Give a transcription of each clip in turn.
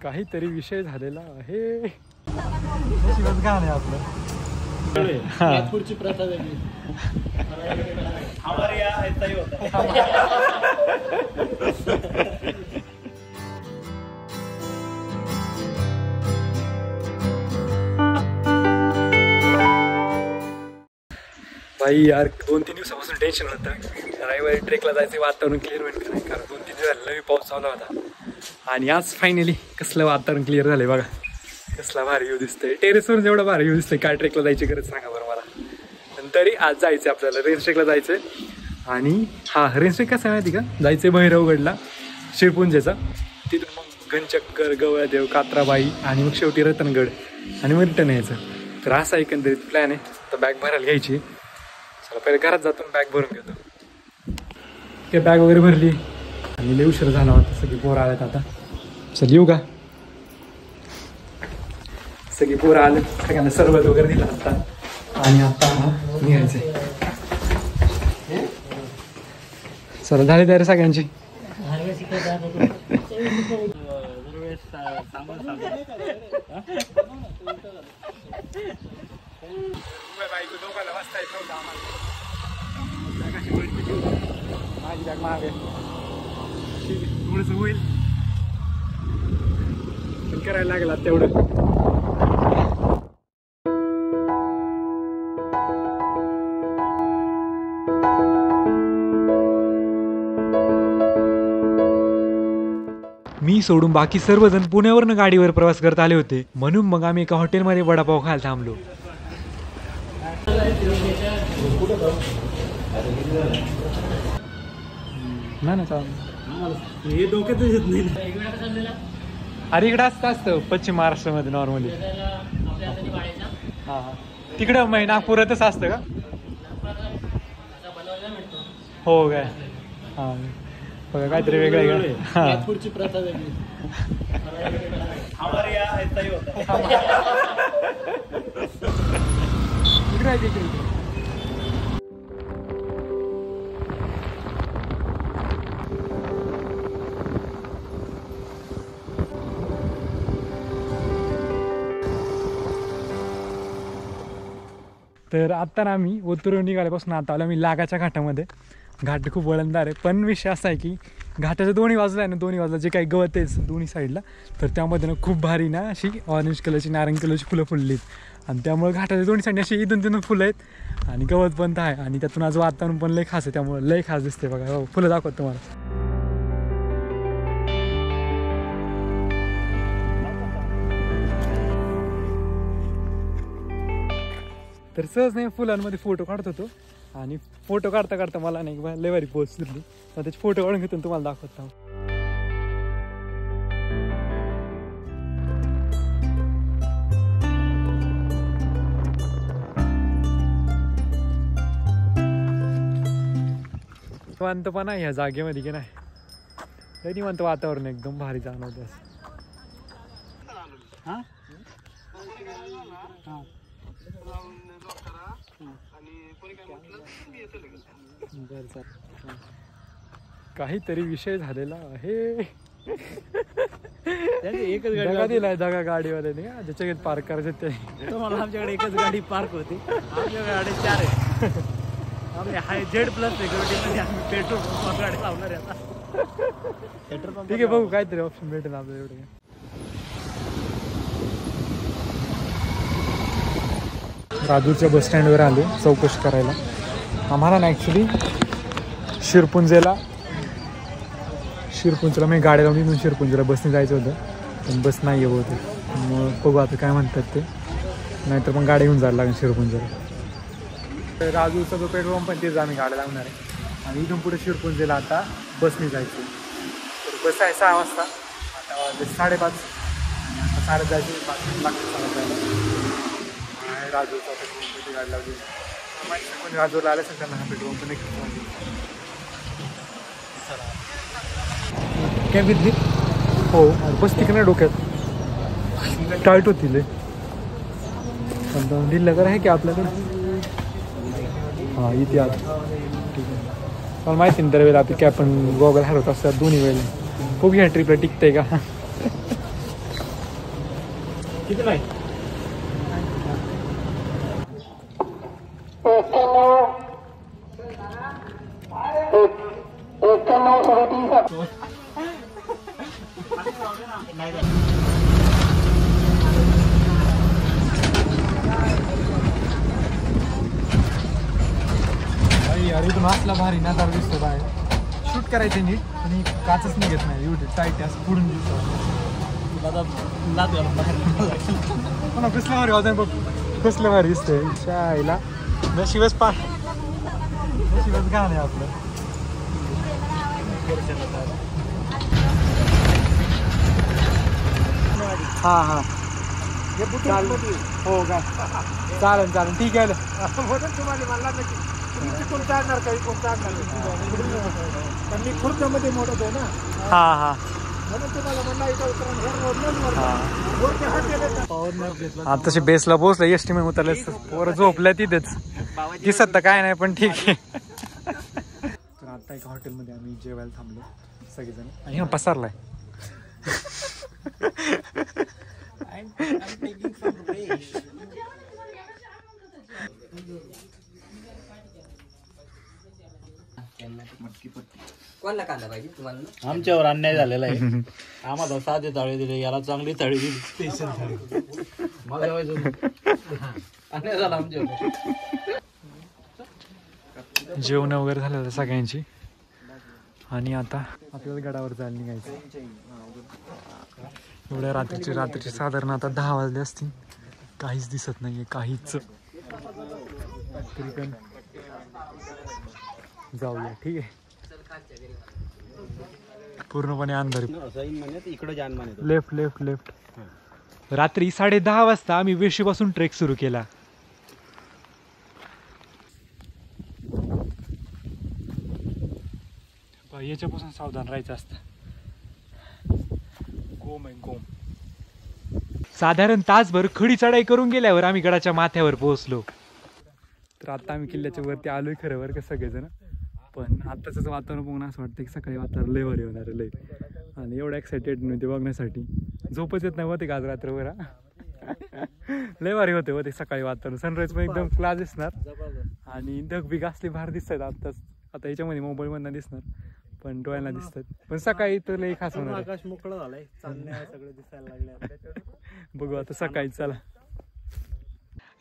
काहीतरी विषय झालेला आहे. नशीबच गाणं आहे आपलं. पुढची प्रथा वेगळी. भाई यार 2-3 दिवसापासून टेन्शन होतं. रविवारी ट्रेकला जायचं वातावरण क्लिअर होईल का नाही, कारण 2-3 दिवस झालं पाऊस चालू होता. आणि आज फायनली कसलं वातावरण क्लिअर झालंय बघा. कसला भारी व्ह्यू दिसतंय. टेरेसवरून एवढा भारी व्ह्यू दिसतंय. काय ट्रेकला जायची गरज सांगा बरं मला. पण तरी आज जायचं आपल्याला रेंज ट्रेकला जायचं. आणि हा रेंज ट्रेक कसं आहे माहिती का, जायचं भैरवगडला शिरपुंजेचा, तिथून मग घनचक्कर, गवळदेव, कात्राबाई आणि मग शेवटी रतनगड आणि मग रिटर्न यायचं. तर असा एकंदरीत प्लॅन आहे. तर बॅग भरायला घ्यायची. चला पहिले घरात जातो बॅग भरून घेतो. ते बॅग वगैरे भरली आणि लई उशीर झाला होता. सगळी पोरं आल्यात आता. चल येऊ का. सगळी पोरं आले, सगळ्यांना सरबत वगैरे दिला आता. आणि आता निघायचंय. चला झाली तयारी सगळ्यांची. माझी बॅग मागे थोडंसं होईल पण करायला लागला तेवढं. मी सोडून बाकी सर्वजण पुण्यावरनं गाडीवर प्रवास करत आले होते. म्हणून मग आम्ही एका हॉटेलमध्ये वडापाव खायला थांबलो. नाही ना हे डोक्यात येत नाही. अरे इकडं असतं पश्चिम महाराष्ट्रामध्ये नॉर्मली. हां हां तिकडं मग नागपुरातच असतं का. हो काय. हां बघा काहीतरी वेगळं आहे. हां पुढची प्रथा वेगळी. तर आता ना आम्ही ओतूरून निघाल्यापासून आता आलो आम्ही लागाच्या घाटामध्ये. घाट खूप वळणदार आहे. पण विषय असा आहे की घाटाच्या दोन्ही बाजूला आहे ना, दोन्ही बाजूला जे काही गवत आहे दोन्ही साईडला, तर त्यामध्ये ना खूप भारी ना अशी ऑरेंज कलरची, नारंगी कलरची फुलं फुललीत. आणि त्यामुळे घाटाच्या दोन्ही साईडने अशी इथून तिथून फुलं आहेत. आणि गवत पण आहे. आणि त्यातून आज वातावरण पण लय खास आहे. त्यामुळे लय खास दिसते बघा. हो फुलं दाखवत तुम्हाला. तर सहज नाही फुलांमध्ये फोटो काढत होतो. आणि फोटो काढता काढता मला नाही लय भारी पोस्ट दिली. मग त्याचे फोटो काढून घेतो तुम्हाला दाखवतो. निवांतपणा ह्या जागेमध्ये की नाही, लय निवांत वातावरण एकदम भारी जाणवतं असं. हां काहीतरी विषय झालेला आहे. एकच गाडी दिलाय जागा गाडीवाल्याने ज्याच्या पार्क करायचं ते. तुम्हाला आमच्याकडे एकच गाडी पार्क होती. आमच्याकडे गाडी 4 आहे. आम्ही हाय Z+ सिक्युरिटीमध्ये आम्ही पेट्रोल पंप गाडी लावणार आहे आता. पेट्रोल पंप ठीक आहे बघू काहीतरी ऑप्शन भेटेल आपल्याला. एवढं राजूरच्या बस स्टँडवर आलो चौकशी करायला. आम्हाला ना ॲक्च्युली शिरपुंजेला मी गाडी लावून इथून शिरपुंजेला बसने जायचं होतं. पण बस नाही आहे बहुतेक. मग बघू आता काय म्हणतात ते. नाहीतर मग गाडी घेऊन जायला लागेल शिरपुंजेला. तर राजूरचा जो पेट्रोल पंप आहे तिथं आम्ही गाडी लावणार आहे. आणि इथून पुढे शिरपुंजेला आता बसने जायचं. तर बस आहे 6 वाजता. आता 5:30. आणि आता 5:30 जायचे 5 लागते 5:30. राजूरचा पेट्रोल पंप गाडी लावली. पण राजूरला आले असेल त्यांना हा पेट्रोल पंप नाही. काय विद्ली हो बस तिकडे डोक्यात टाईट होतील. दिल्लगर आहे की आपल्याकडे. हां इथे आता ठीक आहे. मला माहिती नाही दरवेळेला आपली कॅब पण गॉगल हरवत असतात दोन्ही वेळेला. खूप ह्या ट्रिपला टिकतंय का? किती नाही अरे इथून असला भारी नजारा दिसतो बाहेर. शूट करायचे नीट आणि काचच निघत नाही एवढे टाईट असं पुढून दिसतो. कसलं भारी वाजन बघ, कसलं भारी दिसतंय. शाळेला नशिबच नशिबच घाण आहे आपलं. हा हा हो का चालेल चालेल ठीक आहे. मी खुर्च्यामध्ये मोडत आहे ना. हा हा तसे बेसला पोहोचलं एसटी मध्ये उतरले पोरं झोपल्या तिथेच दिसत तर काय नाही पण ठीक आहे. तर आता एका हॉटेलमध्ये आम्ही जेवायला थांबलो सगळेजण आणि हा पसारलाय. कोणाला कांदा पाहिजे तुम्हाला? आमच्यावर अन्याय झालेला आहे. आम्हाला साधे थाळी दिले, याला चांगली थाळी दिली. स्पेशल थाळी मला अन्याय झाला आमच्यावर. जेवण वगैरे झालं सगळ्यांची आणि आता आपल्याला गडावर जायला निघायचं. एवढ्या रात्रीचे साधारण आता 10 वाजले असतील. काहीच दिसत नाहीये काहीच. तरी पण जाऊया ठीक आहे. पूर्णपणे अंधार. Left left left. रात्री 10:30 वाजता आम्ही वेशीपासून ट्रेक सुरू केला. याच्यापासून सावधान राहायचं असतं. गोम आहे गोम. साधारण तासभर खडी चढाई करून गेल्यावर आम्ही गडाच्या माथ्यावर पोहोचलो. तर आता आम्ही किल्ल्याच्या वरती आलोय खरं वर का सगळेजण. पण आताच वातावरण बघून असं वाटतं की सकाळी वातावरण लय भारी होणार लय. आणि एवढं एक्साइटेड नव्हते बघण्यासाठी. झोपच येत नाही होते का आज रात्रभर. लय भारी होते होते सकाळी वातावरण. सनराईज पण एकदम क्लास दिसणार आणि ढगबिग असले भारी दिसतात. आता याच्यामध्ये मोबाईल मधनं दिसणार पण डोळ्यांना दिसतात. पण सकाळी तर लय खास होणार. आकाश मोकळं झालंय, चांदण्या सगळं दिसायला लागले. बघू आता सकाळी. चला.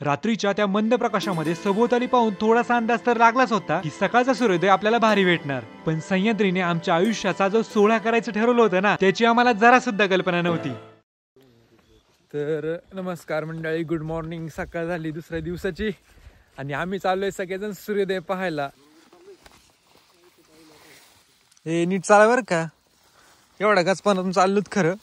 रात्रीच्या त्या मंद प्रकाशामध्ये सभोवताली पाहून थोडासा अंदाज तर लागलाच होता की सकाळचा सूर्योदय आपल्याला भारी भेटणार. पण सह्याद्रीने आमच्या आयुष्याचा जो सोहळा करायचं ठरवलं होतं ना त्याची आम्हाला जरा सुद्धा कल्पना नव्हती. तर नमस्कार मंडळी, गुड मॉर्निंग. सकाळ झाली दुसऱ्या दिवसाची आणि आम्ही चाललोय सगळेजण सूर्योदय पाहायला. हे नीट चाला बरं का. एवढा गचपानातून चाललोत खरं